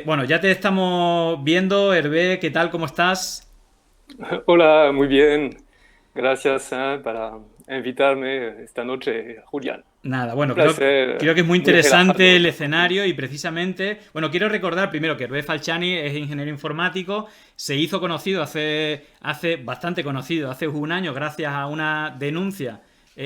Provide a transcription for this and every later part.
Bueno, ya te estamos viendo, Hervé, ¿qué tal? ¿Cómo estás? Hola, muy bien. Gracias, para invitarme esta noche, Julián. Nada, Un bueno, creo placer, que es muy muy interesante relajado el hablar contigo. escenario y precisamente, bueno, quiero recordar primero que Hervé Falciani es ingeniero informático, se hizo conocido hace bastante conocido, hace un año, gracias a una denuncia,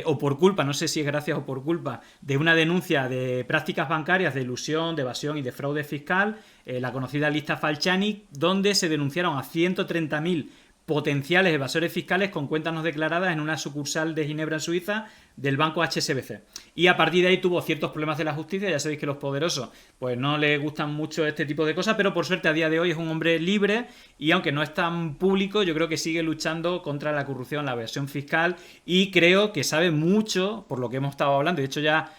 o por culpa, no sé si es gracias o por culpa, de una denuncia de prácticas bancarias de ilusión, de evasión y de fraude fiscal, la conocida lista Falciani, donde se denunciaron a 130.000 potenciales evasores fiscales con cuentas no declaradas en una sucursal de Ginebra, en Suiza, del banco HSBC. Y a partir de ahí tuvo ciertos problemas de la justicia. Ya sabéis que los poderosos pues no les gustan mucho este tipo de cosas, pero por suerte a día de hoy es un hombre libre y aunque no es tan público, yo creo que sigue luchando contra la corrupción, la evasión fiscal y creo que sabe mucho por lo que hemos estado hablando. De hecho ya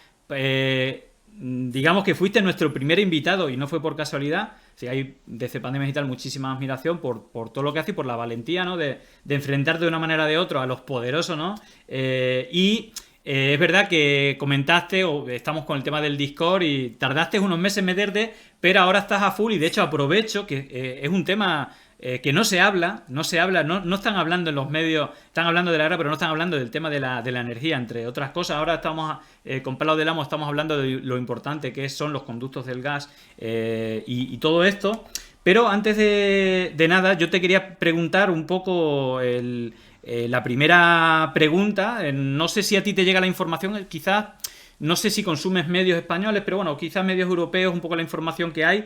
digamos que fuiste nuestro primer invitado y no fue por casualidad. Sí, hay desde Pandemias y tal muchísima admiración por todo lo que hace y por la valentía, ¿no? De enfrentar de una manera o de otra a los poderosos, ¿no? Es verdad que comentaste, o estamos con el tema del Discord y tardaste unos meses en meterte, pero ahora estás a full y de hecho aprovecho que es un tema que no se habla, no están hablando en los medios, están hablando de la guerra, pero no están hablando del tema de la energía, entre otras cosas. Ahora estamos, con Palau del Amo, estamos hablando de lo importante que son los conductos del gas y todo esto. Pero antes de nada, yo te quería preguntar un poco la primera pregunta. No sé si a ti te llega la información, quizás no sé si consumes medios españoles, pero bueno, quizás medios europeos, un poco la información que hay.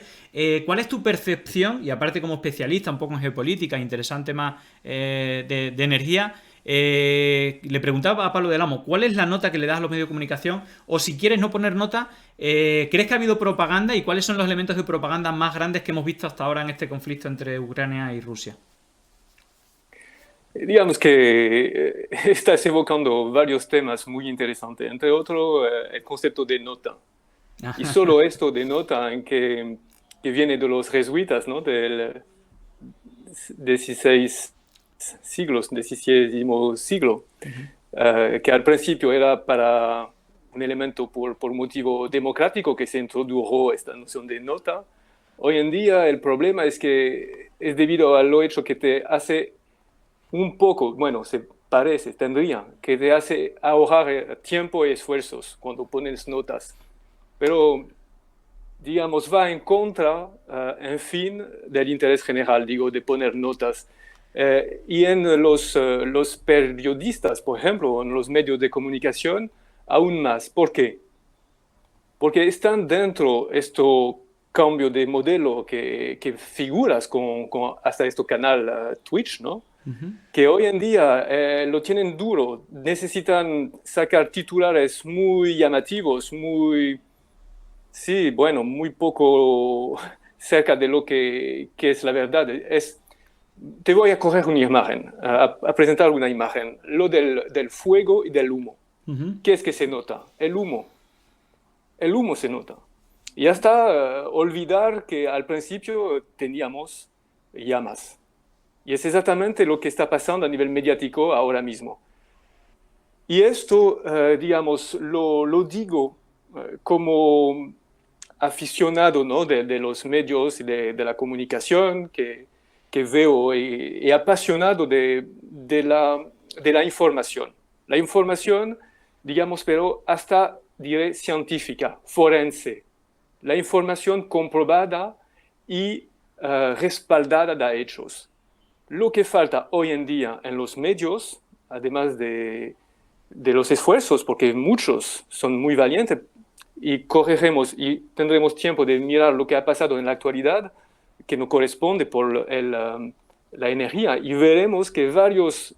¿Cuál es tu percepción? Y aparte como especialista, un poco en geopolítica, interesante más de energía, le preguntaba a Pablo del Amo, ¿cuál es la nota que le das a los medios de comunicación? O si quieres no poner nota, ¿crees que ha habido propaganda y cuáles son los elementos de propaganda más grandes que hemos visto hasta ahora en este conflicto entre Ucrania y Rusia? Digamos que estás evocando varios temas muy interesantes, entre otros el concepto de nota. Y solo esto de nota que viene de los jesuitas, ¿no? Del 16 siglos, 17 siglo, que al principio era para un elemento por motivo democrático que se introdujo esta noción de nota. Hoy en día el problema es que es debido a lo hecho que te hace un poco, bueno, se parece, tendría, que te hace ahorrar tiempo y esfuerzos cuando pones notas. Pero digamos, va en contra, en fin, del interés general, digo, de poner notas. Y en los periodistas, por ejemplo, en los medios de comunicación, aún más. ¿Por qué? Porque están dentro esto cambio de modelo que figuras con hasta este canal Twitch, ¿no? Que hoy en día lo tienen duro, necesitan sacar titulares muy llamativos, muy. Sí, bueno, muy poco cerca de lo que es la verdad. Te voy a coger una imagen, a presentar una imagen, lo del fuego y del humo. ¿Qué es que se nota? El humo se nota. Y hasta olvidar que al principio teníamos llamas. Y es exactamente lo que está pasando a nivel mediático ahora mismo. Y esto, digamos, lo digo como aficionado, ¿no? de los medios y de la comunicación que veo y apasionado de la información. La información, digamos, pero hasta diré científica, forense. La información comprobada y respaldada de hechos. Lo que falta hoy en día en los medios, además de los esfuerzos, porque muchos son muy valientes y correremos y tendremos tiempo de mirar lo que ha pasado en la actualidad, que no corresponde por la energía, y veremos que varios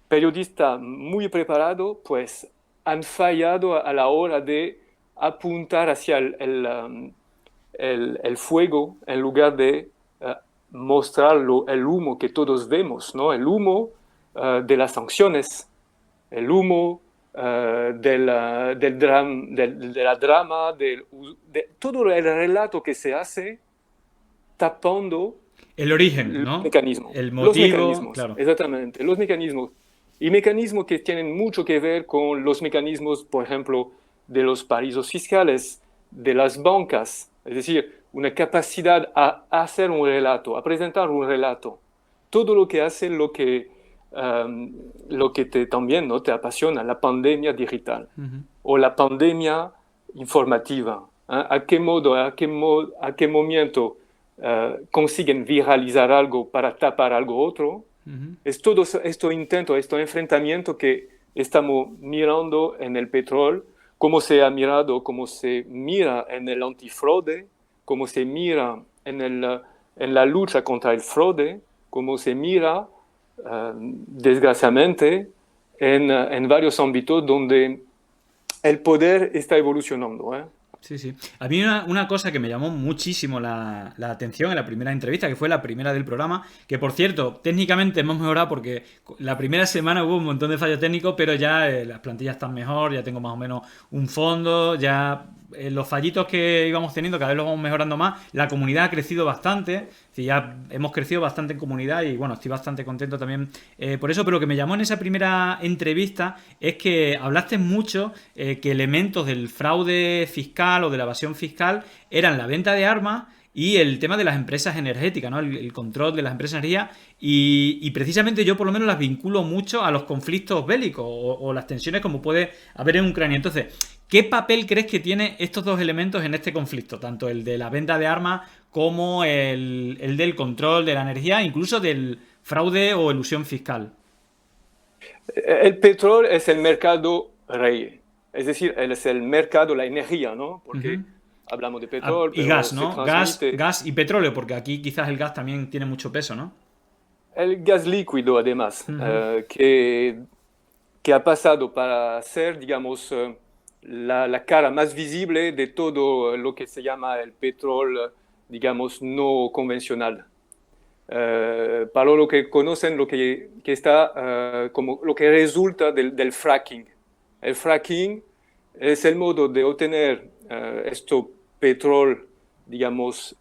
periodistas muy preparados pues han fallado a la hora de apuntar hacia el fuego en lugar de mostrar el humo que todos vemos, ¿no? El humo de las sanciones, el humo de la drama, de todo el relato que se hace tapando El origen, los ¿no? mecanismos. El Los motivo, mecanismos, claro. exactamente, los mecanismos. Y mecanismos que tienen mucho que ver con los mecanismos, por ejemplo, de los paraísos fiscales, de las bancas. Es decir, una capacidad a hacer un relato, a presentar un relato. Todo lo que hace lo que también, ¿no?, te apasiona, la pandemia digital o la pandemia informativa. ¿A qué modo, a qué momento consiguen viralizar algo para tapar algo otro? Es todo este intento, este enfrentamiento que estamos mirando en el petróleo, como se ha mirado, como se mira en el antifraude, como se mira en la lucha contra el fraude, como se mira, desgraciadamente, en varios ámbitos donde el poder está evolucionando, ¿eh? Sí, sí. A mí una cosa que me llamó muchísimo la atención en la primera entrevista, que fue la primera del programa, que por cierto, técnicamente hemos mejorado porque la primera semana hubo un montón de fallos técnicos, pero ya las plantillas están mejor, ya tengo más o menos un fondo, ya los fallitos que íbamos teniendo cada vez los vamos mejorando más, la comunidad ha crecido bastante, sí, ya hemos crecido bastante en comunidad y bueno, estoy bastante contento también por eso, pero lo que me llamó en esa primera entrevista es que hablaste mucho que elementos del fraude fiscal o de la evasión fiscal eran la venta de armas y el tema de las empresas energéticas, ¿no? El control de las empresas de energía y precisamente yo por lo menos las vinculo mucho a los conflictos bélicos o las tensiones como puede haber en Ucrania. Entonces, ¿qué papel crees que tienen estos dos elementos en este conflicto? Tanto el de la venta de armas como el del control de la energía, incluso del fraude o elusión fiscal. El petróleo es el mercado rey, es decir, es el mercado, la energía, ¿no? Porque hablamos de petróleo, y pero gas, se ¿no? transmite... Gas y petróleo, porque aquí quizás el gas también tiene mucho peso, ¿no? El gas líquido, además, que ha pasado para ser, digamos, la cara más visible de todo lo que se llama el petróleo, digamos, no convencional. Para lo que conocen, lo que está como lo que resulta del fracking. El fracking es el modo de obtener esto petróleo, digamos,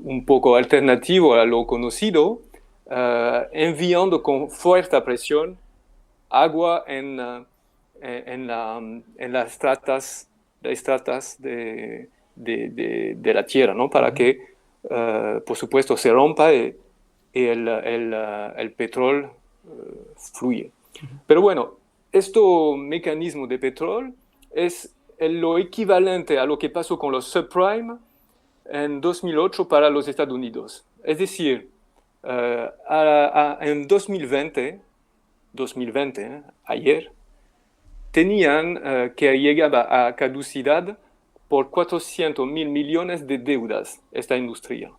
un poco alternativo a lo conocido, enviando con fuerte presión agua en las estratas de la tierra, ¿no? Para que, por supuesto, se rompa y el petróleo fluye. Pero bueno, este mecanismo de petróleo es lo equivalente a lo que pasó con los subprime en 2008 para los Estados Unidos. Es decir, en 2020, ayer, tenían que llegaba a caducidad por 400.000 millones de deudas esta industria,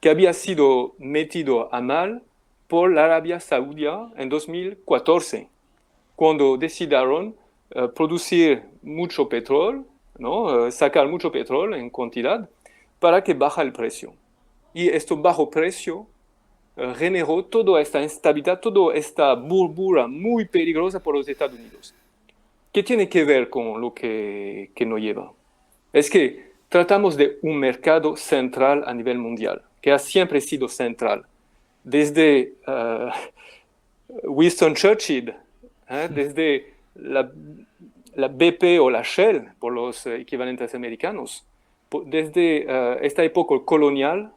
que había sido metido a mal por la Arabia Saudí en 2014, cuando decidieron producir mucho petróleo, ¿no? Sacar mucho petróleo en cantidad para que baje el precio. Y este bajo precio generó toda esta instabilidad, toda esta burbuja muy peligrosa por los Estados Unidos. ¿Qué tiene que ver con lo que nos lleva? Es que tratamos de un mercado central a nivel mundial, que ha siempre sido central. Desde Winston Churchill, desde la BP o la Shell, por los equivalentes americanos, desde esta época colonial,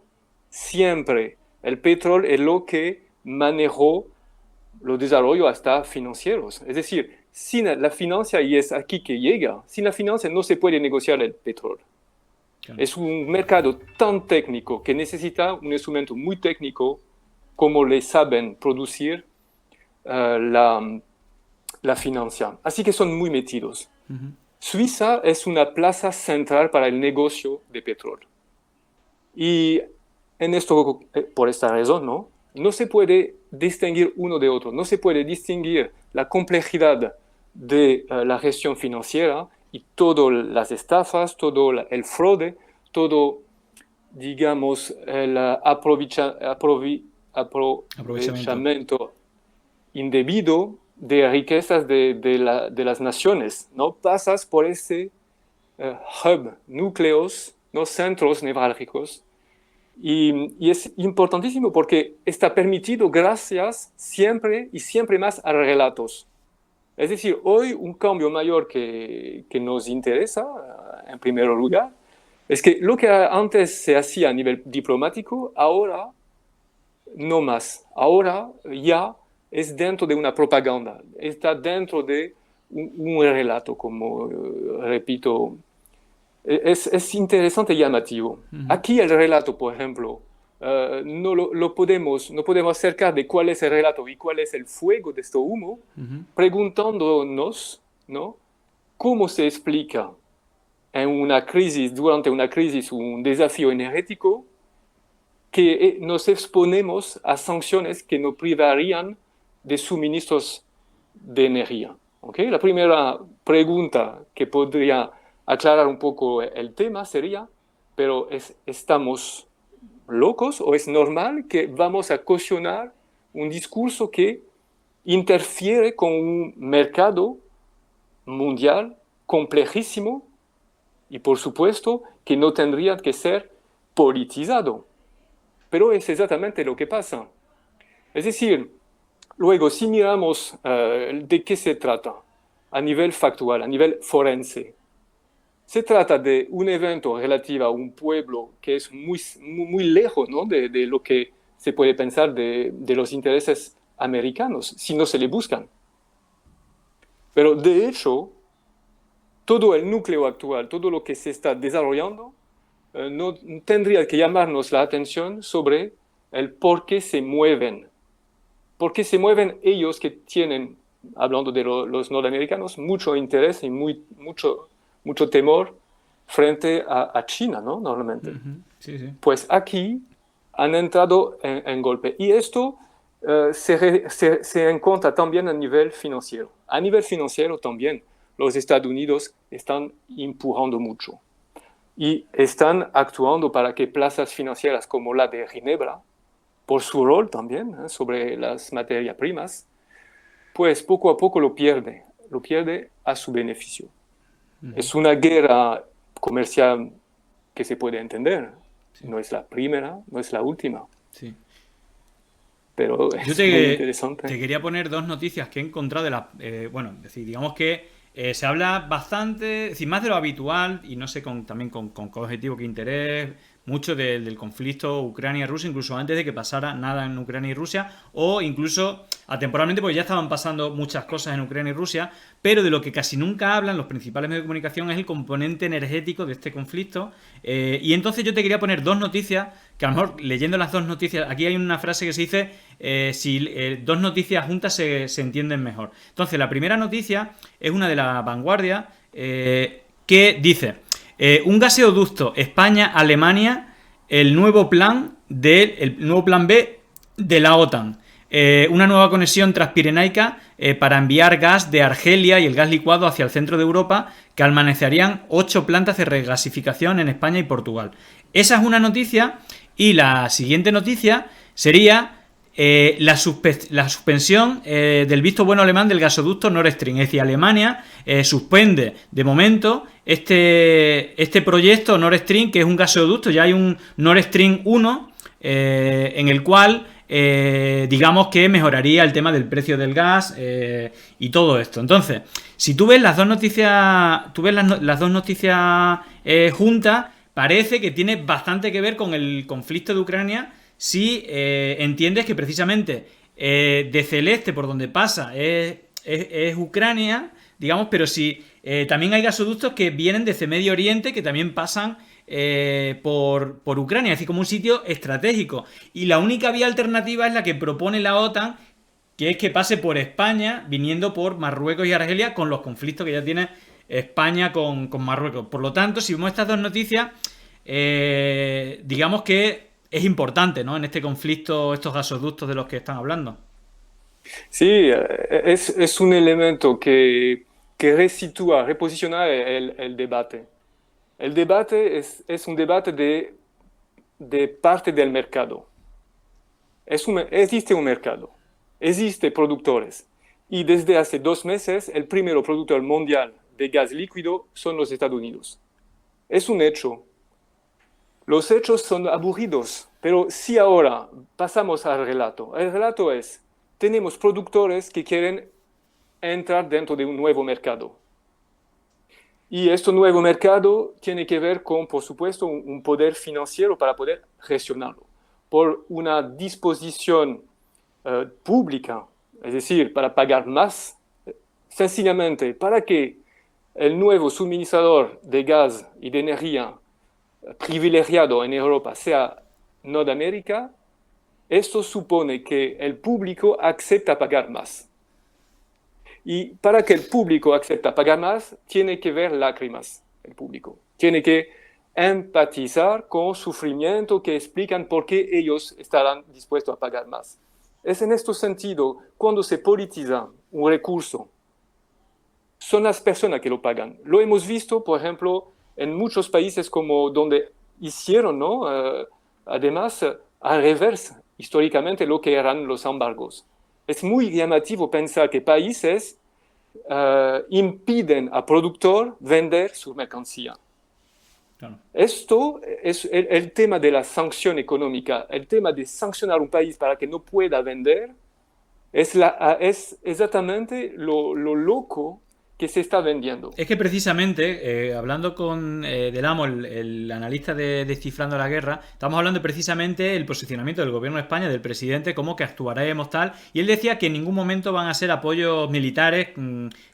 siempre el petróleo es lo que manejó los desarrollos hasta financieros. Es decir, sin la financia, y es aquí que llega, sin la financia no se puede negociar el petróleo. Claro. Es un mercado tan técnico que necesita un instrumento muy técnico como le saben producir la financia. Así que son muy metidos. Suiza es una plaza central para el negocio de petróleo. Y en esto, por esta razón, no se puede distinguir uno de otro, no se puede distinguir la complejidad de la gestión financiera y todas las estafas, todo el fraude, todo, digamos, el aprovechamiento indebido de riquezas de las naciones, ¿no? Pasas por ese hub, núcleos, ¿no? Centros nevrálgicos. Y es importantísimo porque está permitido gracias siempre y siempre más a relatos. Es decir, hoy un cambio mayor que nos interesa, en primer lugar, Es que lo que antes se hacía a nivel diplomático, ahora no más. Ahora ya es dentro de una propaganda, está dentro de un relato, como repito. Es interesante y llamativo. Aquí el relato, por ejemplo, no podemos acercar de cuál es el relato y cuál es el fuego de este humo, preguntándonos, ¿no? ¿Cómo se explica en una crisis, durante una crisis, un desafío energético, que nos exponemos a sanciones que nos privarían de suministros de energía? ¿Okay? La primera pregunta que podría aclarar un poco el tema sería, pero ¿estamos locos o es normal que vamos a caucionar un discurso que interfiere con un mercado mundial complejísimo y por supuesto que no tendría que ser politizado? Pero es exactamente lo que pasa. Es decir, luego, si miramos de qué se trata a nivel factual, a nivel forense, se trata de un evento relativo a un pueblo que es muy lejos, ¿no?, de lo que se puede pensar de los intereses americanos, si no se le buscan. Pero de hecho, todo el núcleo actual, todo lo que se está desarrollando, no tendría que llamarnos la atención sobre el por qué se mueven. ¿Por qué se mueven ellos que tienen, hablando de los norteamericanos, mucho interés y mucho temor frente a China, ¿no? Normalmente. Sí, sí. Pues aquí han entrado en golpe. Y esto se encuentra también a nivel financiero. A nivel financiero también los Estados Unidos están empujando mucho. Y están actuando para que plazas financieras como la de Ginebra, por su rol también sobre las materias primas, pues poco a poco lo pierde a su beneficio. Es una guerra comercial que se puede entender. Sí. No es la primera, no es la última. Sí. Pero es muy interesante. Te quería poner dos noticias que he encontrado de la... bueno, es decir, digamos que se habla bastante, es decir, más de lo habitual, y no sé también con qué objetivo, qué interés, mucho del conflicto Ucrania-Rusia, incluso antes de que pasara nada en Ucrania y Rusia, o incluso atemporalmente, porque ya estaban pasando muchas cosas en Ucrania y Rusia, pero de lo que casi nunca hablan los principales medios de comunicación es el componente energético de este conflicto. Y entonces yo te quería poner dos noticias, que a lo mejor leyendo las dos noticias, aquí hay una frase que se dice, si dos noticias juntas se entienden mejor. Entonces, la primera noticia es una de La Vanguardia, que dice... un gaseoducto España-Alemania, el nuevo plan B de la OTAN. Una nueva conexión transpirenaica para enviar gas de Argelia y el gas licuado hacia el centro de Europa, que almacenarían 8 plantas de regasificación en España y Portugal. Esa es una noticia, y la siguiente noticia sería... la suspensión del visto bueno alemán del gasoducto Nord Stream. Es decir, Alemania suspende de momento este proyecto Nord Stream, que es un gasoducto. Ya hay un Nord Stream 1 en el cual digamos que mejoraría el tema del precio del gas y todo esto. Entonces, si tú ves las dos noticias, las dos noticias juntas, parece que tiene bastante que ver con el conflicto de Ucrania. Si entiendes que precisamente de celeste por donde pasa es Ucrania, digamos, pero si también hay gasoductos que vienen desde Medio Oriente, que también pasan por Ucrania, es decir, como un sitio estratégico. Y la única vía alternativa es la que propone la OTAN, que es que pase por España, viniendo por Marruecos y Argelia, con los conflictos que ya tiene España con Marruecos. Por lo tanto, si vemos estas dos noticias, digamos que es importante, ¿no?, en este conflicto, estos gasoductos de los que están hablando. Sí, es un elemento que resitúa, reposiciona el debate. El debate es un debate de parte del mercado. Existe un mercado, existen productores, y desde hace 2 meses el primer productor mundial de gas líquido son los Estados Unidos. Es un hecho. Los hechos son aburridos, pero si ahora pasamos al relato, el relato es, tenemos productores que quieren entrar dentro de un nuevo mercado. Y este nuevo mercado tiene que ver con, por supuesto, un poder financiero para poder gestionarlo, por una disposición pública, es decir, para pagar más, sencillamente para que el nuevo suministrador de gas y de energía privilegiado en Europa sea Norteamérica. Esto supone que el público acepta pagar más. Y para que el público acepte pagar más, tiene que ver lágrimas el público. Tiene que empatizar con sufrimiento que explican por qué ellos estarán dispuestos a pagar más. Es en este sentido, cuando se politiza un recurso, son las personas que lo pagan. Lo hemos visto, por ejemplo, en muchos países como donde hicieron, ¿no? Además, al revés, históricamente, lo que eran los embargos. Es muy llamativo pensar que países impiden al productor vender su mercancía. Claro. Esto es el tema de la sanción económica, el tema de sancionar un país para que no pueda vender, es exactamente lo loco que se está vendiendo. Es que precisamente, hablando con Del Amo, el analista de Descifrando la Guerra, estamos hablando precisamente del posicionamiento del gobierno de España, del presidente, cómo que actuaremos tal, y él decía que en ningún momento van a ser apoyos militares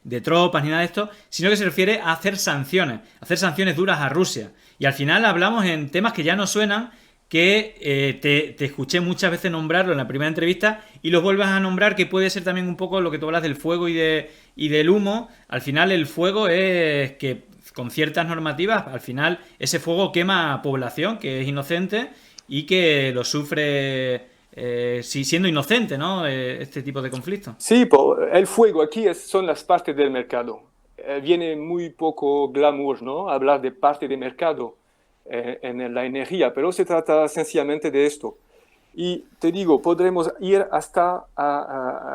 de tropas ni nada de esto, sino que se refiere a hacer sanciones duras a Rusia. Y al final hablamos en temas que ya no suenan, que te escuché muchas veces nombrarlo en la primera entrevista y los vuelvas a nombrar, que puede ser también un poco lo que tú hablas del fuego y del humo. Al final el fuego es que con ciertas normativas, al final ese fuego quema población que es inocente y que lo sufre siendo inocente, ¿no? Este tipo de conflictos. Sí, el fuego aquí son las partes del mercado. Viene muy poco glamour, ¿no? Hablar de parte de mercado en la energía, pero se trata sencillamente de esto. Y te digo, podremos ir hasta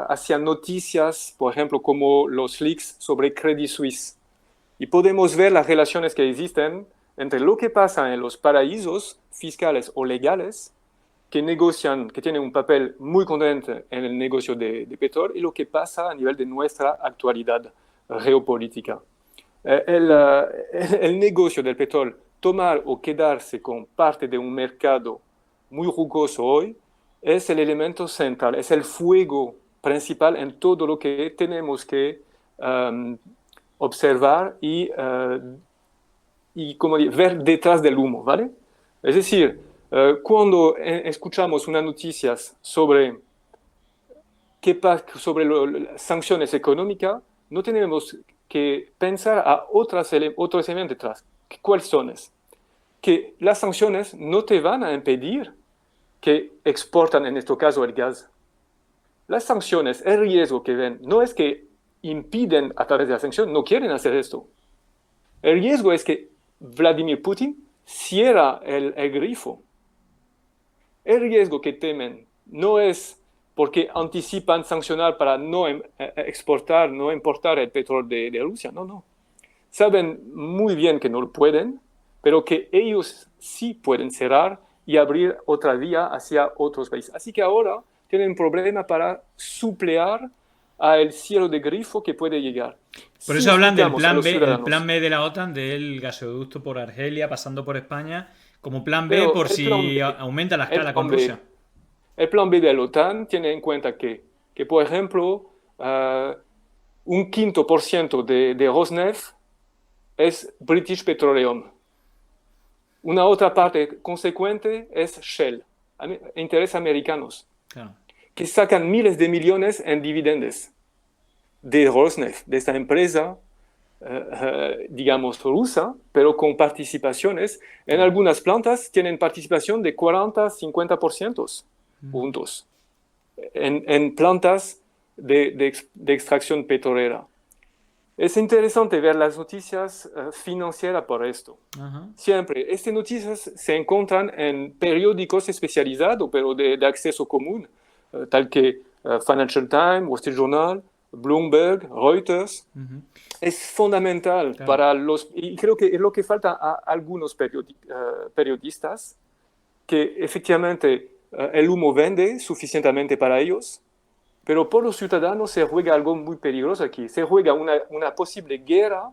hacia noticias, por ejemplo, como los leaks sobre Credit Suisse. Y podemos ver las relaciones que existen entre lo que pasa en los paraísos fiscales o legales, que negocian, que tienen un papel muy contundente en el negocio de petróleo, y lo que pasa a nivel de nuestra actualidad geopolítica. El negocio del petróleo, tomar o quedarse con parte de un mercado muy jugoso hoy, es el elemento central, es el fuego principal en todo lo que tenemos que observar y como ver detrás del humo, ¿vale? Es decir, cuando escuchamos unas noticias sobre las sanciones económicas, no tenemos que pensar a otros elementos detrás. ¿Cuáles son? Que las sanciones no te van a impedir que exportan, en este caso, el gas. Las sanciones, el riesgo que ven, no es que impiden a través de la sanción, no quieren hacer esto. El riesgo es que Vladimir Putin cierra el grifo. El riesgo que temen no es porque anticipan sancionar para no exportar, no importar el petróleo de Rusia, no. Saben muy bien que no lo pueden, pero que ellos sí pueden cerrar y abrir otra vía hacia otros países. Así que ahora tienen un problema para suplear al cielo de grifo que puede llegar. Por eso hablan del plan B, el plan B de la OTAN, del gasoducto por Argelia, pasando por España, como plan B por si aumenta la escala con Rusia. El plan B de la OTAN tiene en cuenta que por ejemplo, un 5% de Rosneft es British Petroleum. Una otra parte consecuente es Shell, intereses americanos, claro, que sacan miles de millones en dividendos de Rosneft, de esta empresa, digamos, rusa, pero con participaciones. En algunas plantas tienen participación de 40-50% juntos, en plantas de extracción petrolera. Es interesante ver las noticias financieras por esto. Siempre, estas noticias se encuentran en periódicos especializados, pero de acceso común, tal que Financial Times, Wall Street Journal, Bloomberg, Reuters. Es fundamental para los... Y creo que es lo que falta a algunos periodistas, que efectivamente el humo vende suficientemente para ellos, pero por los ciudadanos se juega algo muy peligroso aquí. Se juega una posible guerra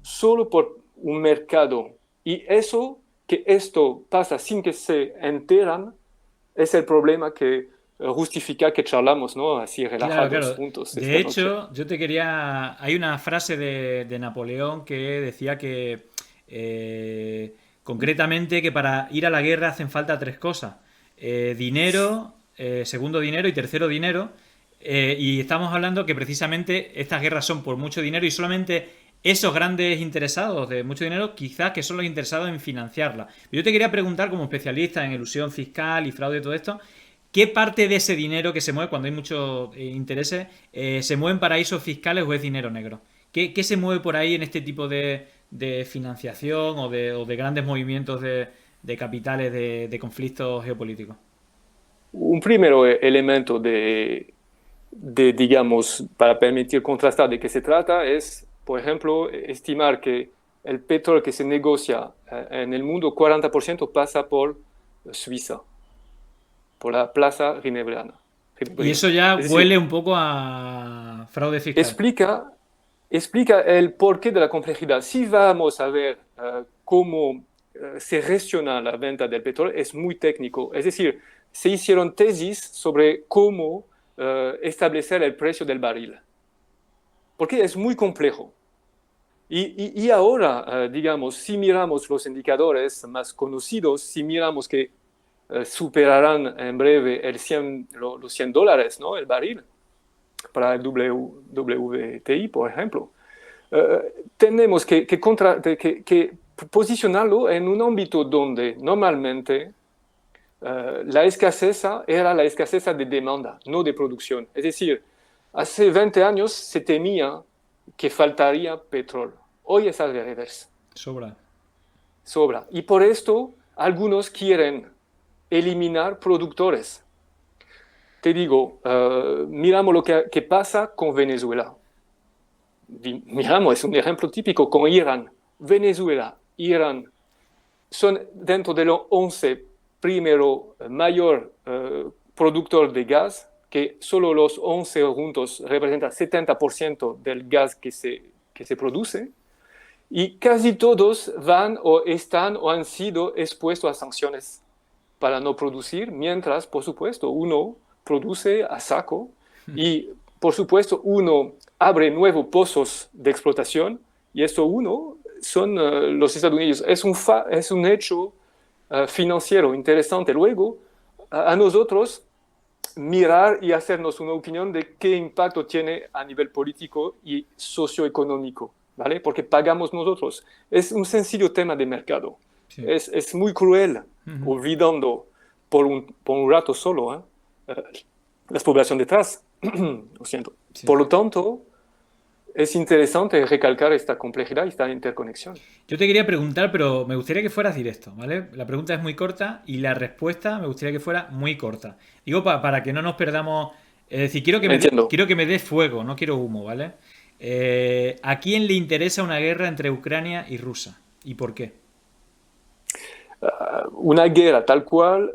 solo por un mercado. Y eso, que esto pasa sin que se enteran, es el problema que justifica que charlamos, ¿no? Así Claro, relajados claro. juntos De esta noche. hecho, yo te quería... Hay una frase de Napoleón que decía que concretamente que para ir a la guerra hacen falta tres cosas. Dinero, segundo dinero y tercero dinero. Y estamos hablando que precisamente estas guerras son por mucho dinero y solamente esos grandes interesados de mucho dinero quizás que son los interesados en financiarla. Yo te quería preguntar como especialista en elusión fiscal y fraude y todo esto, ¿qué parte de ese dinero que se mueve cuando hay muchos intereses se mueve en paraísos fiscales o es dinero negro? ¿Qué se mueve por ahí en este tipo de financiación o de grandes movimientos de capitales de conflictos geopolíticos? Un primer elemento digamos, para permitir contrastar de qué se trata es, por ejemplo, estimar que el petróleo que se negocia en el mundo, 40% pasa por Suiza, por la plaza ginebriana. Y eso ya Es decir, huele un poco a fraude fiscal. explica, explica el porqué de la complejidad. Si vamos a ver cómo se gestiona la venta del petróleo, es muy técnico. Es decir, se hicieron tesis sobre cómo establecer el precio del barril, porque es muy complejo. Y ahora, digamos, si miramos los indicadores más conocidos, si miramos que superarán en breve los $100, ¿no? El barril, para el WTI, por ejemplo, tenemos que posicionarlo en un ámbito donde normalmente la escasez era la escasez de demanda, no de producción. Es decir, hace 20 años se temía que faltaría petróleo. Hoy es al revés. Sobra. Sobra. Y por esto algunos quieren eliminar productores. Te digo, miramos lo que pasa con Venezuela. Miramos, es un ejemplo típico con Irán. Venezuela, Irán, son dentro de los 11 primero mayor productor de gas, que solo los 11 juntos representan 70% del gas que se produce, y casi todos van o están o han sido expuestos a sanciones para no producir, mientras, por supuesto, uno produce a saco y, por supuesto, uno abre nuevos pozos de explotación y esto uno son los Estados Unidos. Es un hecho financiero interesante. Luego, a nosotros mirar y hacernos una opinión de qué impacto tiene a nivel político y socioeconómico, ¿vale? Porque pagamos nosotros. Es un sencillo tema de mercado. Sí. Es muy cruel, olvidando por un rato solo las poblaciones detrás. Lo siento. Sí. Por lo tanto, es interesante recalcar esta complejidad y esta interconexión. Yo te quería preguntar, pero me gustaría que fueras directo, ¿vale? La pregunta es muy corta y la respuesta me gustaría que fuera muy corta. Digo, para que no nos perdamos. Es decir, Entiendo. quiero que me des fuego, no quiero humo, ¿vale? ¿A quién le interesa una guerra entre Ucrania y Rusia? ¿Y por qué? Una guerra tal cual,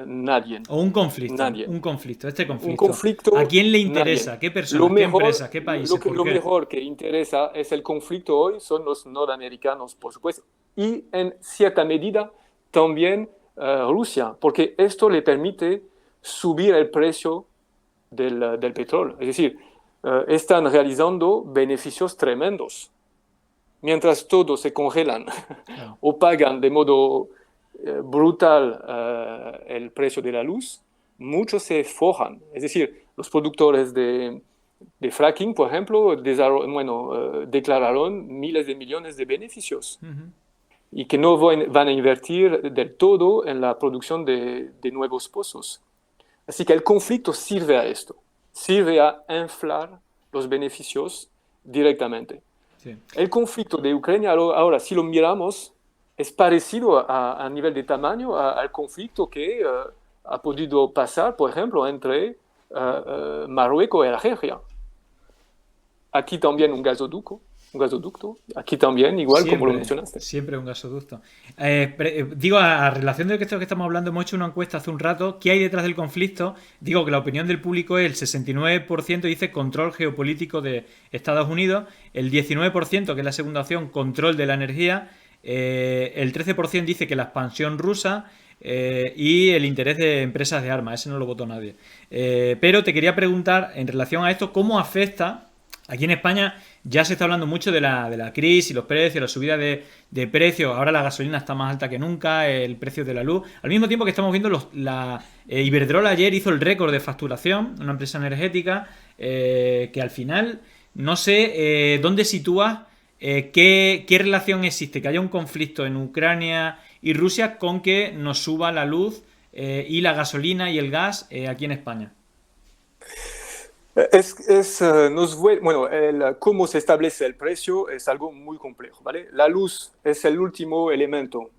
nadie. O un conflicto, Nadie. este Un conflicto. ¿A conflicto, quién le nadie. interesa? ¿Qué personas? ¿Qué empresas? ¿Qué países? ¿Por Lo qué? mejor que interesa es el conflicto hoy, son los norteamericanos, por supuesto, y en cierta medida también Rusia, porque esto le permite subir el precio del petróleo. Es decir, están realizando beneficios tremendos. Mientras todos se congelan Claro. o pagan de modo brutal el precio de la luz, muchos se forjan. Es decir, los productores de fracking, por ejemplo, declararon miles de millones de beneficios y que no van a invertir del todo en la producción de nuevos pozos. Así que el conflicto sirve a esto, sirve a inflar los beneficios directamente. Sí. El conflicto de Ucrania, ahora, si lo miramos, es parecido a nivel de tamaño al conflicto que ha podido pasar, por ejemplo, entre Marruecos y Argelia. Aquí también un gasoducto, un gasoducto. Aquí también, igual como lo mencionaste. Siempre un gasoducto. Digo, a relación de esto que estamos hablando, hemos hecho una encuesta hace un rato. ¿Qué hay detrás del conflicto? Digo que la opinión del público es el 69% dice control geopolítico de Estados Unidos, el 19%, que es la segunda opción, control de la energía, el 13% dice que la expansión rusa, y el interés de empresas de armas. Ese no lo votó nadie. Pero te quería preguntar, en relación a esto, ¿cómo afecta? Aquí en España ya se está hablando mucho de la crisis, los precios, la subida de precios. Ahora la gasolina está más alta que nunca, el precio de la luz. Al mismo tiempo que estamos viendo, Iberdrola ayer hizo el récord de facturación, una empresa energética, que al final, no sé dónde sitúas, qué relación existe, que haya un conflicto en Ucrania y Rusia con que nos suba la luz y la gasolina y el gas aquí en España. Bueno, cómo se establece el precio es algo muy complejo, ¿vale? La luz es el último elemento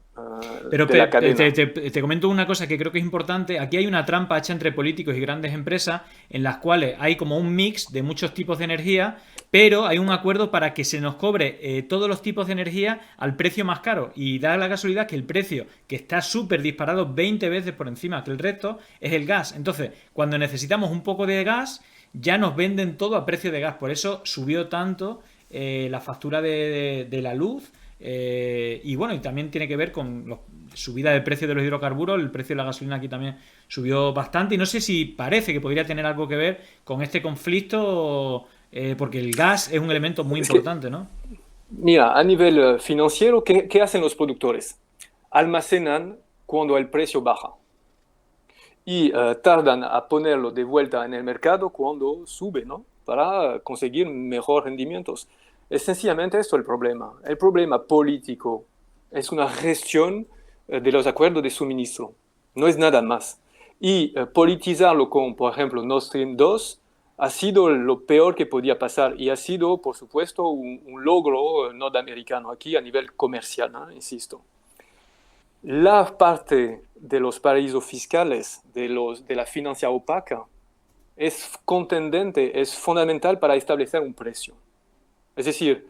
Pero de la cadena. te comento una cosa que creo que es importante. Aquí hay una trampa hecha entre políticos y grandes empresas en las cuales hay como un mix de muchos tipos de energía, pero hay un acuerdo para que se nos cobre todos los tipos de energía al precio más caro. Y da la casualidad que el precio, que está súper disparado 20 veces por encima que el resto, es el gas. Entonces, cuando necesitamos un poco de gas, ya nos venden todo a precio de gas. Por eso subió tanto la factura de la luz. Y bueno, y también tiene que ver con la subida del precio de los hidrocarburos. El precio de la gasolina aquí también subió bastante. Y no sé si parece que podría tener algo que ver con este conflicto, porque el gas es un elemento muy importante, ¿no? Mira, a nivel financiero, ¿qué hacen los productores? Almacenan cuando el precio baja y tardan a ponerlo de vuelta en el mercado cuando sube, ¿no? Para conseguir mejores rendimientos. Es sencillamente esto el problema. El problema político es una gestión de los acuerdos de suministro. No es nada más. Y politizarlo con, por ejemplo, Nord Stream 2 ha sido lo peor que podía pasar y ha sido, por supuesto, un logro norteamericano aquí a nivel comercial, ¿no? Insisto. La parte de los paraísos fiscales, de la financia opaca, es contendente, es fundamental para establecer un precio. Es decir,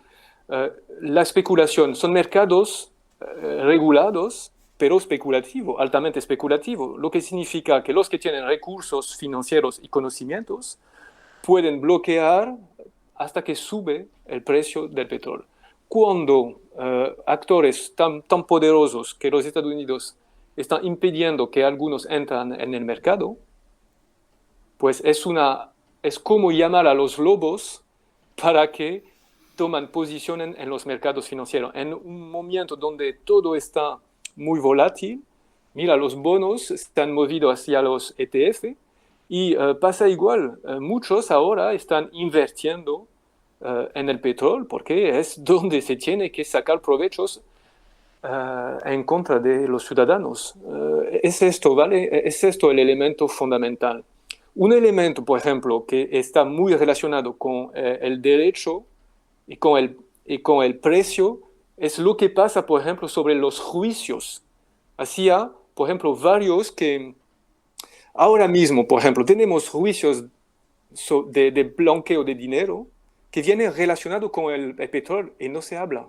la especulación son mercados regulados, pero especulativos, altamente especulativos, lo que significa que los que tienen recursos financieros y conocimientos pueden bloquear hasta que sube el precio del petróleo. Cuando actores tan poderosos que los Estados Unidos están impidiendo que algunos entran en el mercado, pues es como llamar a los lobos para que toman posición en los mercados financieros. En un momento donde todo está muy volátil, mira, los bonos están movidos hacia los ETF y pasa igual. Muchos ahora están invirtiendo en el petróleo porque es donde se tiene que sacar provechos en contra de los ciudadanos. Es esto, ¿vale? Es esto el elemento fundamental. Un elemento, por ejemplo, que está muy relacionado con el derecho y con el precio, es lo que pasa, por ejemplo, sobre los juicios. Hacía, por ejemplo, varios que ahora mismo, por ejemplo, tenemos juicios de blanqueo de dinero que vienen relacionados con el petróleo y no se habla.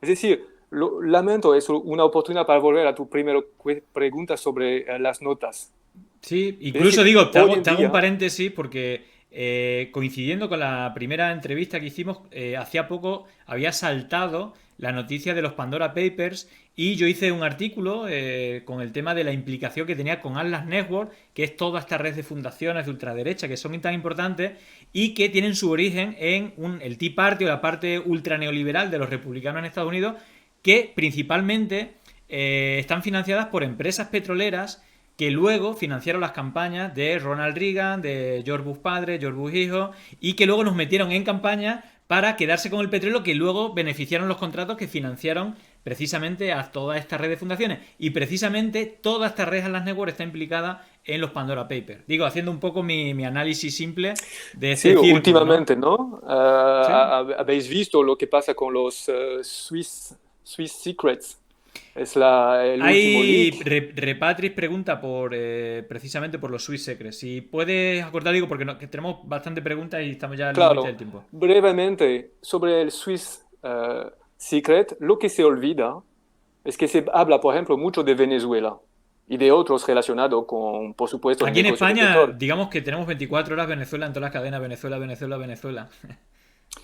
Es decir, lamento, es una oportunidad para volver a tu primera pregunta sobre las notas. Sí, incluso digo, te hago un paréntesis porque coincidiendo con la primera entrevista que hicimos, hacía poco había saltado la noticia de los Pandora Papers y yo hice un artículo con el tema de la implicación que tenía con Atlas Network, que es toda esta red de fundaciones de ultraderecha que son tan importantes y que tienen su origen en el Tea Party o la parte ultraneoliberal de los republicanos en Estados Unidos, que principalmente están financiadas por empresas petroleras que luego financiaron las campañas de Ronald Reagan, de George Bush padre, George Bush hijo, y que luego nos metieron en campaña para quedarse con el petróleo, que luego beneficiaron los contratos que financiaron precisamente a toda esta red de fundaciones. Y precisamente toda esta red Atlas Network está implicada en los Pandora Papers. Digo, haciendo un poco mi análisis simple de este círculo, últimamente, ¿no? ¿Sí? Habéis visto lo que pasa con los Swiss Secrets. Es el último Hay leak. Repatris pregunta por precisamente por los Swiss Secrets. Si puedes acordar, digo, porque que tenemos bastante preguntas y estamos ya al límite del Claro, tiempo. brevemente sobre el Swiss Secret, lo que se olvida es que se habla, por ejemplo, mucho de Venezuela y de otros relacionados con, por supuesto, el Aquí en negocio de España, petróleo. digamos que tenemos 24 horas Venezuela en todas las cadenas, Venezuela, Venezuela, Venezuela.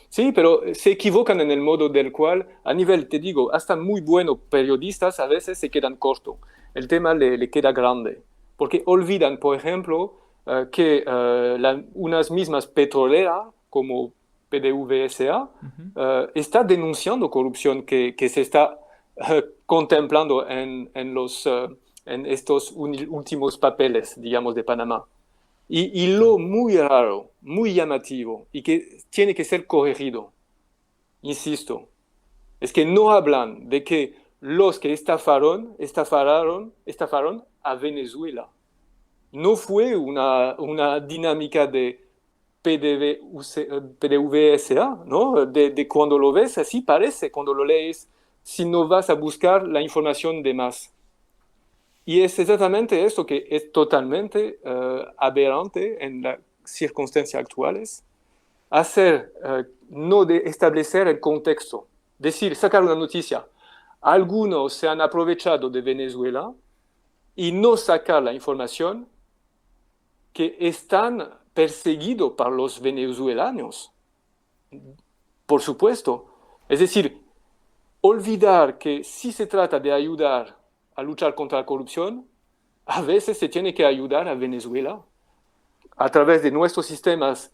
Sí, pero se equivocan en el modo del cual, a nivel, te digo, hasta muy buenos periodistas a veces se quedan cortos. El tema le queda grande, porque olvidan, por ejemplo, que unas mismas petroleras como PDVSA está denunciando corrupción que se está contemplando en estos últimos papeles, digamos, de Panamá. Y Claro. lo muy raro, muy llamativo y que tiene que ser corregido, insisto, es que no hablan de que los que estafaron a Venezuela. No fue una dinámica de PDVSA, ¿no? De cuando lo ves, así parece cuando lo lees, si no vas a buscar la información de más. Y es exactamente esto que es totalmente aberrante en las circunstancias actuales, hacer, no de establecer el contexto, decir, sacar una noticia. Algunos se han aprovechado de Venezuela y no sacar la información que están perseguidos por los venezolanos, por supuesto. Es decir, olvidar que si se trata de ayudar a luchar contra la corrupción, a veces se tiene que ayudar a Venezuela a través de nuestros sistemas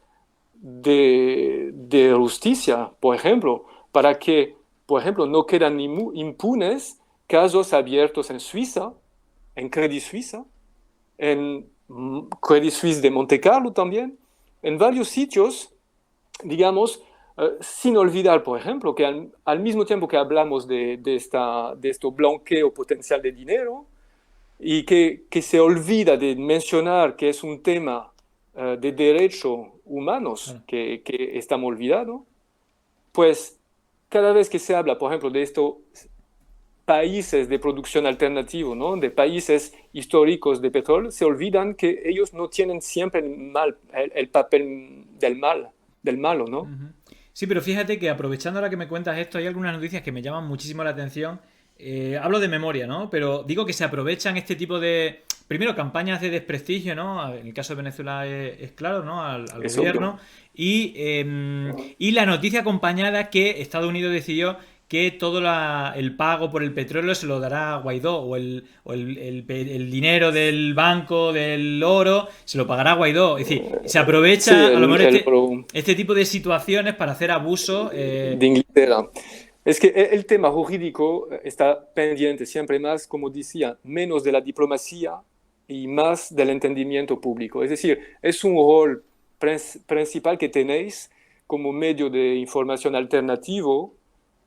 de justicia, por ejemplo, para que, por ejemplo, no quedan impunes casos abiertos en Suiza, en Credit Suisse, en Credit Suisse de Monte Carlo también, en varios sitios, digamos, sin olvidar, por ejemplo, que al mismo tiempo que hablamos de este blanqueo potencial de dinero, y que se olvida de mencionar que es un tema de derechos humanos Claro. que estamos olvidando, pues cada vez que se habla, por ejemplo, de estos países de producción alternativo, ¿no? De países históricos de petróleo, se olvidan que ellos no tienen siempre el papel del malo, ¿no? Ujú. Sí, pero fíjate que aprovechando ahora que me cuentas esto, hay algunas noticias que me llaman muchísimo la atención. Hablo de memoria, ¿no? Pero digo que se aprovechan este tipo de, primero, campañas de desprestigio, ¿no? En el caso de Venezuela es claro, ¿no? Al Es obvio. gobierno. Y la noticia acompañada que Estados Unidos decidió que todo el pago por el petróleo se lo dará a Guaidó, o el dinero del banco, del oro, se lo pagará Guaidó. Es decir, se Sí, aprovecha a lo mejor el este tipo de situaciones para hacer abuso. de Inglaterra. Es que el tema jurídico está pendiente siempre más, como decía, menos de la diplomacia y más del entendimiento público. Es decir, es un rol principal que tenéis como medio de información alternativo,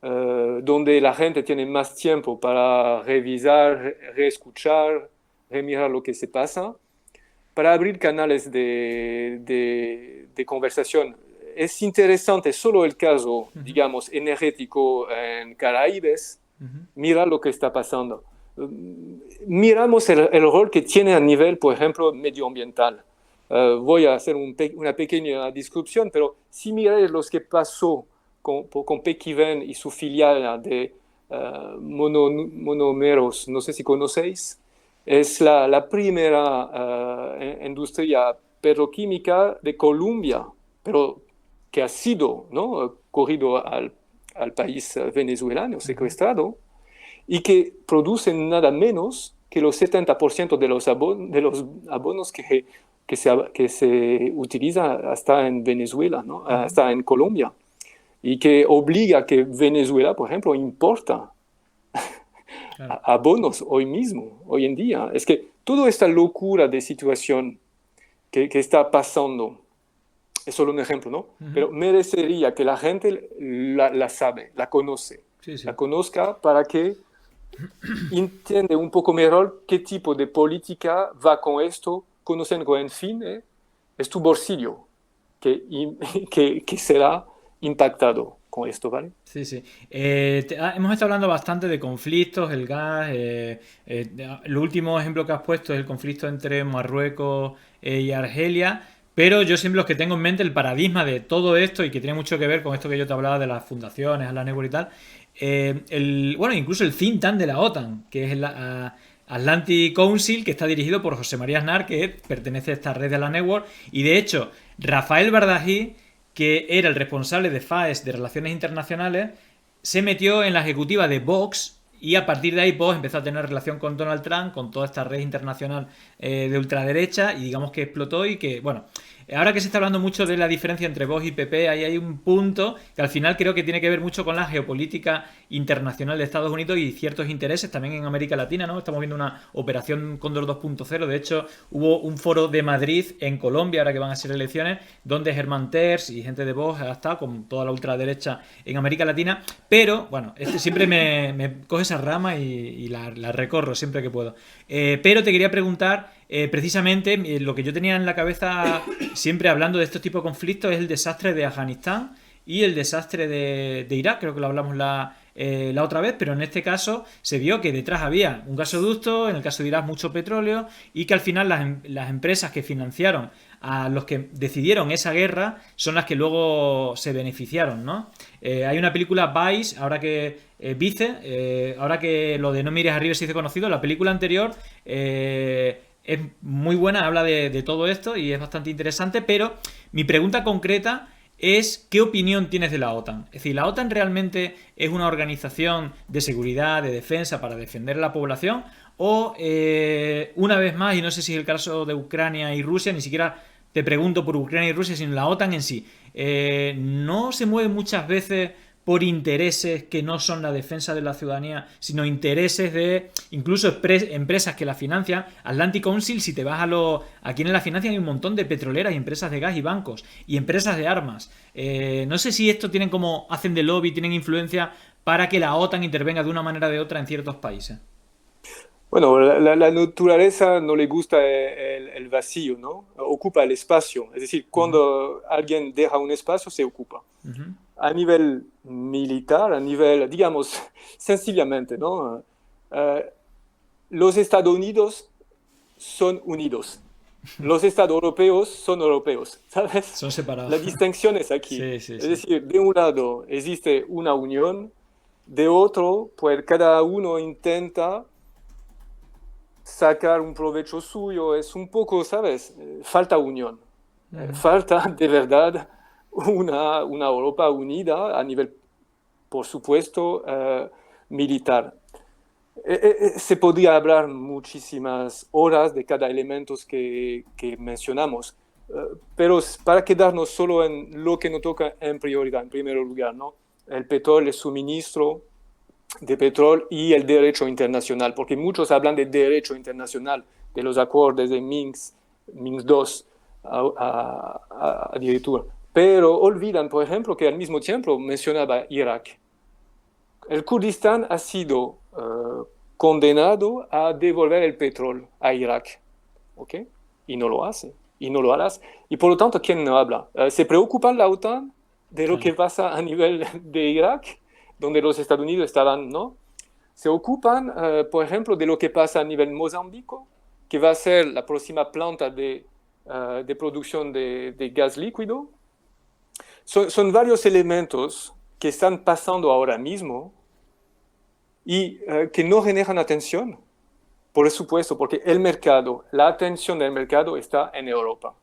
donde la gente tiene más tiempo para revisar, reescuchar, remirar lo que se pasa, para abrir canales de conversación. Es interesante solo el caso, digamos, energético en Caraíbes. Mira lo que está pasando. Miramos el rol que tiene a nivel, por ejemplo, medioambiental. Voy a hacer una pequeña descripción, pero si miráis lo que pasó con Pequiven y su filial de monomeros, no sé si conocéis, es la primera industria petroquímica de Colombia, pero que ha sido, ¿no? Corrido al país venezolano, secuestrado, y que produce nada menos que los 70% de los abonos que se utiliza hasta en Venezuela, ¿no? Hasta en Colombia, y que obliga a que Venezuela, por ejemplo, importa Claro. abonos hoy mismo, hoy en día. Es que toda esta locura de situación que está pasando, es solo un ejemplo, ¿no? Ujú. Pero merecería que la gente la sabe, Sí, la sí. conozca para que entienda un poco mejor qué tipo de política va con esto, conociendo, en fin, es tu bolsillo que será impactado. con esto, ¿vale? Sí, sí. Hemos estado hablando bastante de conflictos, el gas. El último ejemplo que has puesto es el conflicto entre Marruecos y Argelia. Pero yo siempre los que tengo en mente el paradigma de todo esto y que tiene mucho que ver con esto que yo te hablaba de las fundaciones, la Network y tal. Bueno, incluso el think tank de la OTAN, que es Atlantic Council, que está dirigido por José María Aznar, que pertenece a esta red de la Network. Y de hecho, Rafael Bardají, que era el responsable de FAES de Relaciones Internacionales, se metió en la ejecutiva de Vox y a partir de ahí Vox empezó a tener relación con Donald Trump, con toda esta red internacional de ultraderecha y digamos que explotó y que, bueno, ahora que se está hablando mucho de la diferencia entre Vox y PP, ahí hay un punto que al final creo que tiene que ver mucho con la geopolítica internacional de Estados Unidos y ciertos intereses también en América Latina, ¿no? Estamos viendo una operación Cóndor 2.0, de hecho hubo un foro de Madrid en Colombia, ahora que van a ser elecciones, donde Germán Terç y gente de Vox ha estado con toda la ultraderecha en América Latina, pero bueno, siempre me coge esa rama y la recorro siempre que puedo. Pero te quería preguntar, precisamente, lo que yo tenía en la cabeza siempre hablando de estos tipos de conflictos es el desastre de Afganistán y el desastre de Irak, creo que lo hablamos la otra vez, pero en este caso se vio que detrás había un gasoducto, en el caso de Irak mucho petróleo, y que al final las empresas que financiaron a los que decidieron esa guerra son las que luego se beneficiaron, ¿no? Hay una película Vice, ahora que Vice, ahora que lo de No mires arriba se hizo conocido, la película anterior es muy buena, habla de todo esto y es bastante interesante, pero mi pregunta concreta es ¿qué opinión tienes de la OTAN? Es decir, ¿la OTAN realmente es una organización de seguridad, de defensa para defender a la población? O, una vez más, y no sé si es el caso de Ucrania y Rusia, ni siquiera te pregunto por Ucrania y Rusia, sino la OTAN en sí, ¿no se mueve muchas veces por intereses que no son la defensa de la ciudadanía, sino intereses de incluso empresas que la financian? Atlantic Council, si te vas a quienes la financian, hay un montón de petroleras y empresas de gas y bancos y empresas de armas. No sé si esto tienen como hacen de lobby, tienen influencia para que la OTAN intervenga de una manera o de otra en ciertos países. Bueno, la naturaleza no le gusta el vacío, ¿no? Ocupa el espacio. Es decir, cuando alguien deja un espacio, se ocupa. Uh-huh. A nivel militar, a nivel, digamos, sencillamente, ¿no? Los Estados Unidos son unidos. Los Estados europeos son europeos, ¿sabes? Son separados. La distinción es aquí. Sí, sí, Es sí. decir, de un lado existe una unión, de otro, pues cada uno intenta sacar un provecho suyo. Es un poco, ¿sabes? Falta unión. Falta de verdad una Europa unida a nivel, por supuesto, militar. Se podría hablar muchísimas horas de cada elemento que mencionamos, pero para quedarnos solo en lo que nos toca en prioridad, en primer lugar, ¿no? El petróleo, el suministro de petróleo y el derecho internacional, porque muchos hablan de derecho internacional, de los acuerdos de Minsk, Minsk II a directura, pero olvidan, por ejemplo, que al mismo tiempo mencionaba Irak. El Kurdistán ha sido condenado a devolver el petróleo a Irak, ¿ok? Y no lo hace, y no lo harás. Y por lo tanto, ¿quién no habla? ¿Se preocupa la OTAN de lo que pasa a nivel de Irak, donde los Estados Unidos estaban, ¿no? Se ocupan, por ejemplo, de lo que pasa a nivel Mozambique, que va a ser la próxima planta de producción de gas líquido. Son varios elementos que están pasando ahora mismo y que no generan atención, por supuesto, porque el mercado, la atención del mercado está en Europa.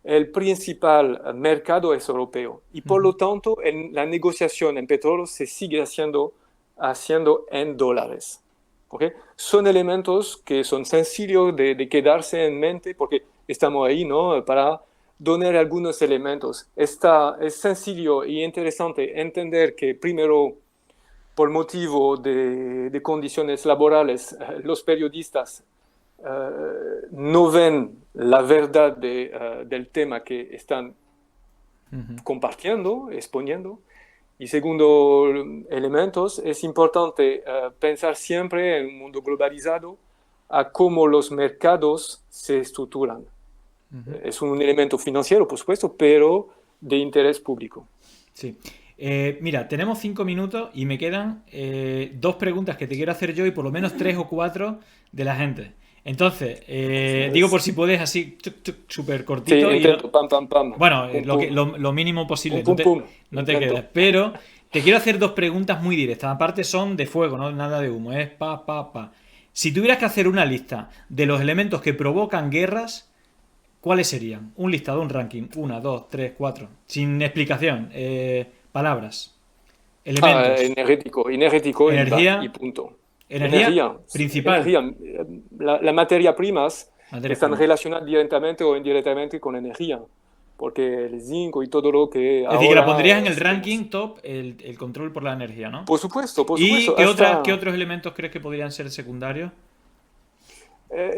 El principal mercado es europeo y por lo tanto la negociación en petróleo se sigue haciendo en dólares. ¿Okay? Son elementos que son sencillos de quedarse en mente porque estamos ahí, ¿no? Para donar algunos elementos. Es sencillo y interesante entender que primero, por motivo de condiciones laborales, los periodistas no ven la verdad del tema que están compartiendo, exponiendo. Y segundo elementos, es importante pensar siempre en un mundo globalizado a cómo los mercados se estructuran. Es un elemento financiero, por supuesto, pero de interés público. Sí. Mira, tenemos 5 minutos y me quedan dos preguntas que te quiero hacer yo y por lo menos tres o cuatro de la gente. Entonces, digo por si puedes así, súper Sí, cortito y intento, pam, pam, pam, bueno, pum, lo mínimo posible, pum, pum, no te intento. quedes. Pero te quiero hacer dos preguntas muy directas. Aparte son de fuego, no nada de humo, es pa, pa, pa. Si tuvieras que hacer una lista de los elementos que provocan guerras, ¿cuáles serían? Un listado, un ranking. Una, dos, tres, cuatro. Sin explicación. Palabras. Elementos. Energético y Energía. punto. Energía Energía, principal. energía. La materia primas Materia están prima. relacionadas directamente o indirectamente con energía, porque el zinc y todo lo que Es decir, que la ahora pondrías en el sabemos. ranking top el control por la energía, ¿no? Por ¿Y supuesto, qué hasta otros elementos crees que podrían ser secundarios?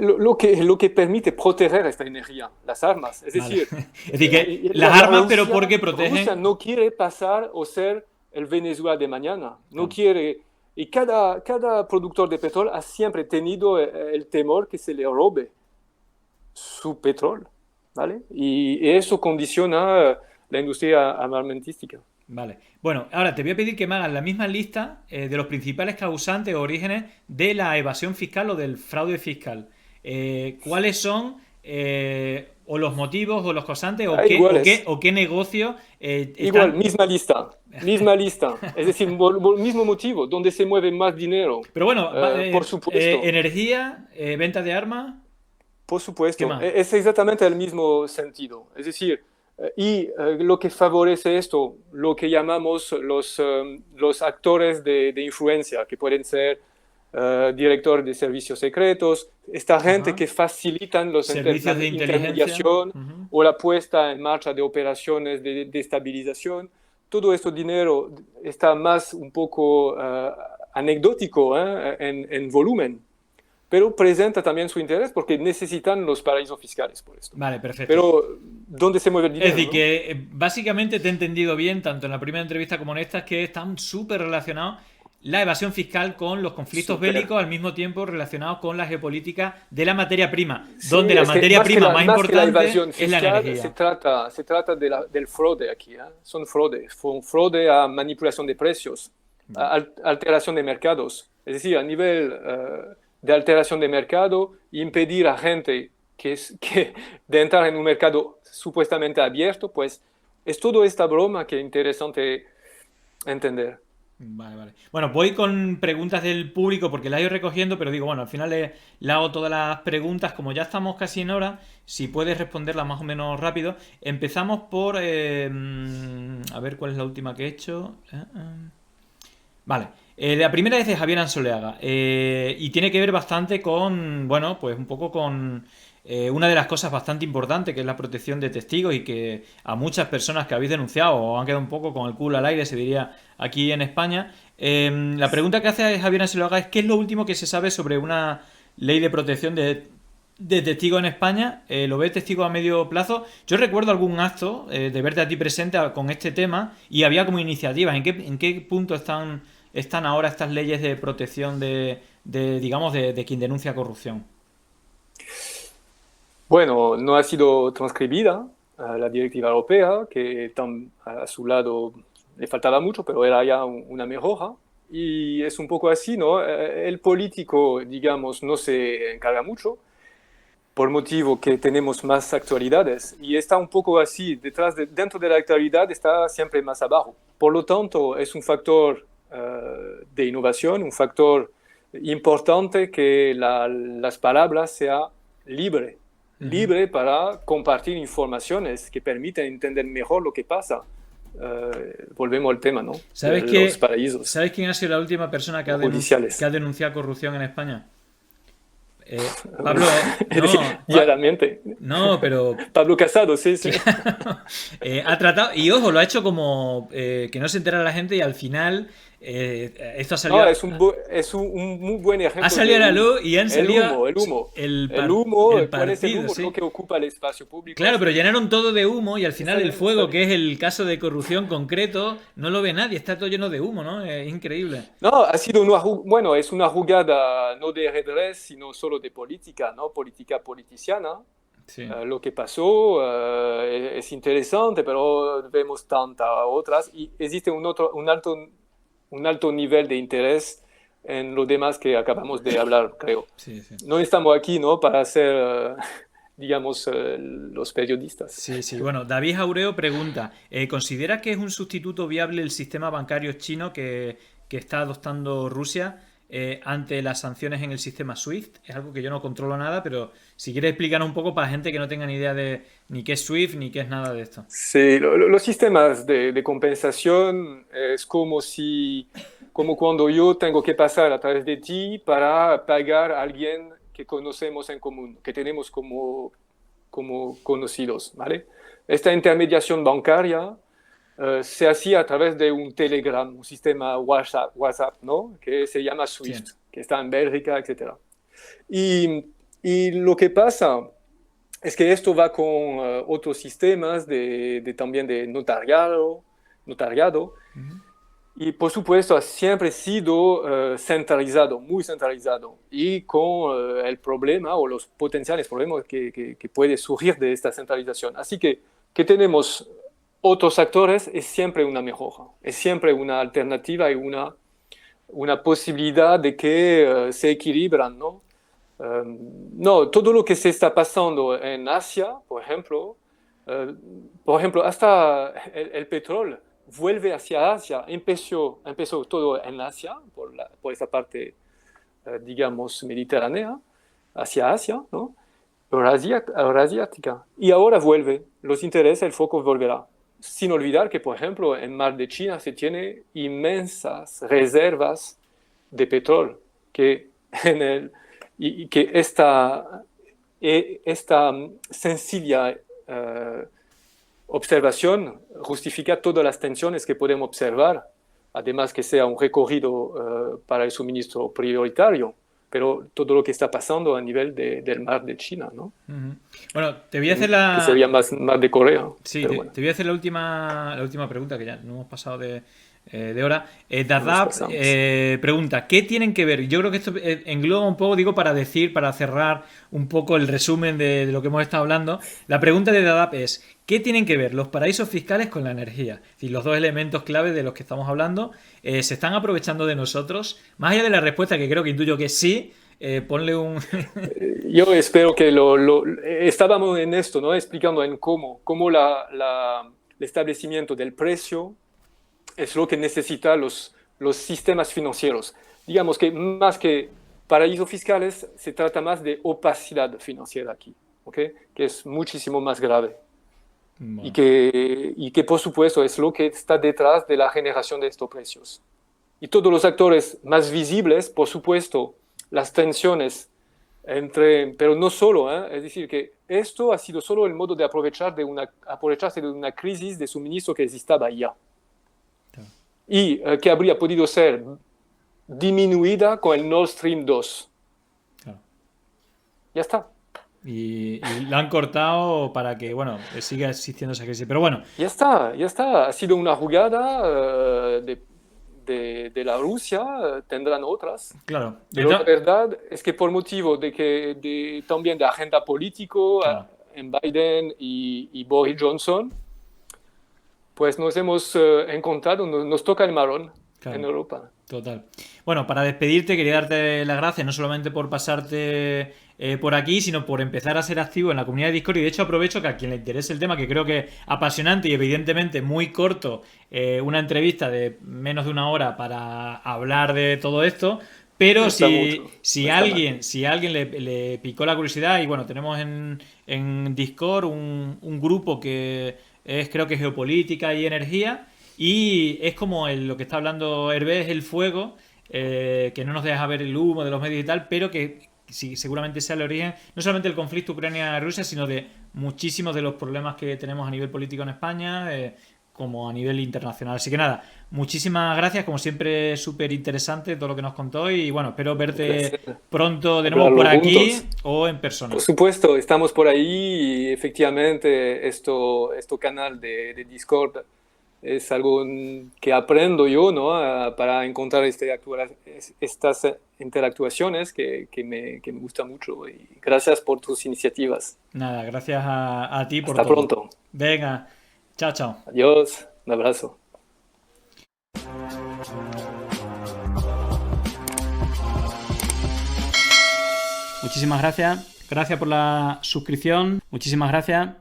lo que permite proteger esta energía, las armas. Es Vale. decir, Es decir, que las armas, pero porque Rusia protegen. no quiere pasar o ser el Venezuela de mañana. No Claro. quiere. Y cada productor de petróleo ha siempre tenido el temor que se le robe su petróleo, ¿vale? Y eso condiciona la industria armamentística. Vale. Bueno, ahora te voy a pedir que me hagas la misma lista de los principales causantes o orígenes de la evasión fiscal o del fraude fiscal. ¿Cuáles son o los motivos o los causantes Ah, iguales. o qué negocio Igual, están... misma lista. Es decir, mismo motivo, donde se mueve más dinero. Pero bueno, Por supuesto, energía, venta de armas, por ¿qué supuesto. más? Es exactamente el mismo sentido. Es decir, lo que favorece esto, lo que llamamos los actores de influencia, que pueden ser directores de servicios secretos, esta gente Ajá. que facilitan Servicios la de inteligencia. intermediación Ujú. o la puesta en marcha de operaciones de estabilización. Todo este dinero está más un poco anecdótico en volumen, pero presenta también su interés porque necesitan los paraísos fiscales por esto. Vale, perfecto. Pero, ¿dónde se mueve el Es dinero, decir, no? que básicamente te he entendido bien, tanto en la primera entrevista como en esta, que están súper relacionados la evasión fiscal con los conflictos Súper. bélicos, al mismo tiempo relacionados con la geopolítica de la materia prima, Sí, donde la es que materia prima más más que la importante evasión es la fiscal, energía. se trata del fraude aquí. Son fraudes. Fue fraude a manipulación de precios, Ya. alteración de mercados. Es decir, a nivel de alteración de mercado, impedir a gente de entrar en un mercado supuestamente abierto, pues es toda esta broma que es interesante entender. Vale, vale. Bueno, voy con preguntas del público porque las he ido recogiendo, pero digo, bueno, al final le hago todas las preguntas. Como ya estamos casi en hora, si puedes responderlas más o menos rápido. Empezamos por... a ver cuál es la última que he hecho. Vale. La primera es de Javier Ansoleaga y tiene que ver bastante con, bueno, pues un poco con una de las cosas bastante importantes que es la protección de testigos y que a muchas personas que habéis denunciado o han quedado un poco con el culo al aire, se diría aquí en España. La pregunta que hace Javier Ansoleaga es ¿qué es lo último que se sabe sobre una ley de protección de testigos en España? ¿Lo ves testigo a medio plazo? Yo recuerdo algún acto de verte a ti presente con este tema y había como iniciativas. En qué punto están ahora estas leyes de protección digamos, de quien denuncia corrupción? Bueno, no ha sido transcribida la directiva europea, que a su lado le faltaba mucho, pero era ya una mejora. Y es un poco así, ¿no? El político, digamos, no se encarga mucho, por motivo que tenemos más actualidades. Y está un poco así, dentro de la actualidad está siempre más abajo. Por lo tanto, es un factor de innovación, un factor importante que las palabras sean libres Ujú. para compartir informaciones que permiten entender mejor lo que pasa. Volvemos al tema, ¿no? De ¿Sabes los qué? paraísos ¿Sabes quién ha sido la última persona que judiciales. ha denunciado corrupción en España? Pablo, Es decir, no, diariamente. no, pero Pablo Casado, sí, sí. ha tratado, y ojo, lo ha hecho como que no se entera la gente y al final esto No, es un muy buen ha ejemplo salido de a la luz y han el salido humo, el humo. El el ¿cuál es el partido, humo? Lo sí. que ocupa el espacio público Claro, pero así. llenaron todo de humo y al final el Está fuego, que bien. es el caso de corrupción concreto, no lo ve nadie, está todo lleno de humo, ¿no? Es increíble. No, ha sido bueno, es una jugada no de ajedrez, sino solo de política, ¿no? Política politiciana, Sí. Lo que pasó es interesante, pero vemos tantas otras y existe un alto nivel de interés en lo demás que acabamos de hablar, creo. Sí, sí. No estamos aquí, ¿no?, para ser, digamos, los periodistas. Sí, sí. Bueno, David Aureo pregunta, ¿considera que es un sustituto viable el sistema bancario chino que está adoptando Rusia ante las sanciones en el sistema SWIFT? Es algo que yo no controlo nada, pero si quieres explicar un poco para gente que no tenga ni idea de ni qué es SWIFT ni qué es nada de esto. Sí, los sistemas de compensación es como cuando yo tengo que pasar a través de ti para pagar a alguien que conocemos en común, que tenemos como conocidos, ¿vale? Esta intermediación bancaria se hacía a través de un Telegram, un sistema WhatsApp, ¿no?, que se llama Sí. SWIFT, que está en Bélgica, etc. Y lo que pasa es que esto va con otros sistemas también de notariado, y por supuesto ha siempre sido centralizado, muy centralizado, y con el problema o los potenciales problemas que puede surgir de esta centralización. Así que tenemos otros actores es siempre una mejora, es siempre una alternativa y una posibilidad de que se equilibran, ¿no? No, todo lo que se está pasando en Asia, por ejemplo, hasta el petróleo vuelve hacia Asia. Empezó todo en Asia, por esa parte, digamos, mediterránea, hacia Asia, ¿no?, Eurasiática. Y ahora vuelve, los intereses, el foco volverá. Sin olvidar que, por ejemplo, en Mar de China se tiene inmensas reservas de petróleo y que esta sencilla observación justifica todas las tensiones que podemos observar, además que sea un recorrido para el suministro prioritario, pero todo lo que está pasando a nivel del mar de China, ¿no? Bueno, te voy a hacer Que sería la... más mar de Corea, Sí, pero bueno, te voy a hacer la última pregunta, que ya no hemos pasado de hora. no nos Dazap pasamos. pregunta, ¿qué tienen que ver? Yo creo que esto engloba un poco, digo, para cerrar un poco el resumen de lo que hemos estado hablando. La pregunta de Dazap es, ¿qué tienen que ver los paraísos fiscales con la energía? Es decir, los dos elementos clave de los que estamos hablando, ¿se están aprovechando de nosotros? Más allá de la respuesta, que creo que intuyo que sí, ponle un... Yo espero que estábamos en esto, ¿no?, explicando en cómo el establecimiento del precio es lo que necesitan los sistemas financieros. Digamos que más que paraísos fiscales, se trata más de opacidad financiera aquí, ¿ok?, que es muchísimo más grave. Bueno. Y que, por supuesto, es lo que está detrás de la generación de estos precios. Y todos los actores más visibles, por supuesto, las tensiones pero no solo, es decir, que esto ha sido solo el modo de aprovecharse de una crisis de suministro que existaba ya y que habría podido ser disminuida con el Nord Stream 2. Claro. Ya está. Y lo han cortado para que, bueno, siga existiendo esa crisis. Pero bueno, Ya está, ya está. Ha sido una jugada de la Rusia, tendrán otras. claro. Pero la verdad es que por motivo también de agenda político Claro. en Biden y Boris Johnson, pues nos hemos encontrado, nos toca el marrón Claro. en Europa. Total. Bueno, para despedirte quería darte las gracias, no solamente por pasarte por aquí, sino por empezar a ser activo en la comunidad de Discord. Y de hecho aprovecho que a quien le interese el tema, que creo que es apasionante y evidentemente muy corto, una entrevista de menos de una hora para hablar de todo esto. Pero No está mucho, si no está mal. alguien le picó la curiosidad, y bueno, tenemos en Discord un grupo que es, creo que, geopolítica y energía, y es como lo que está hablando Hervé, es el fuego, que no nos deja ver el humo de los medios y tal, pero que sí, seguramente sea el origen no solamente del conflicto Ucrania-Rusia, sino de muchísimos de los problemas que tenemos a nivel político en España, como a nivel internacional. Así que nada, muchísimas gracias, como siempre, súper interesante todo lo que nos contó, y bueno, espero Un verte placer pronto de nuevo hablarlo por aquí juntos. o en persona. Por supuesto, estamos por ahí y efectivamente este canal de Discord es algo que aprendo yo, ¿no? Para encontrar estas interactuaciones que me gustan mucho. Y gracias por tus iniciativas. Nada, gracias a ti por Hasta todo. pronto. Venga, chao, chao. Adiós. Un abrazo. Muchísimas gracias. Gracias por la suscripción. Muchísimas gracias.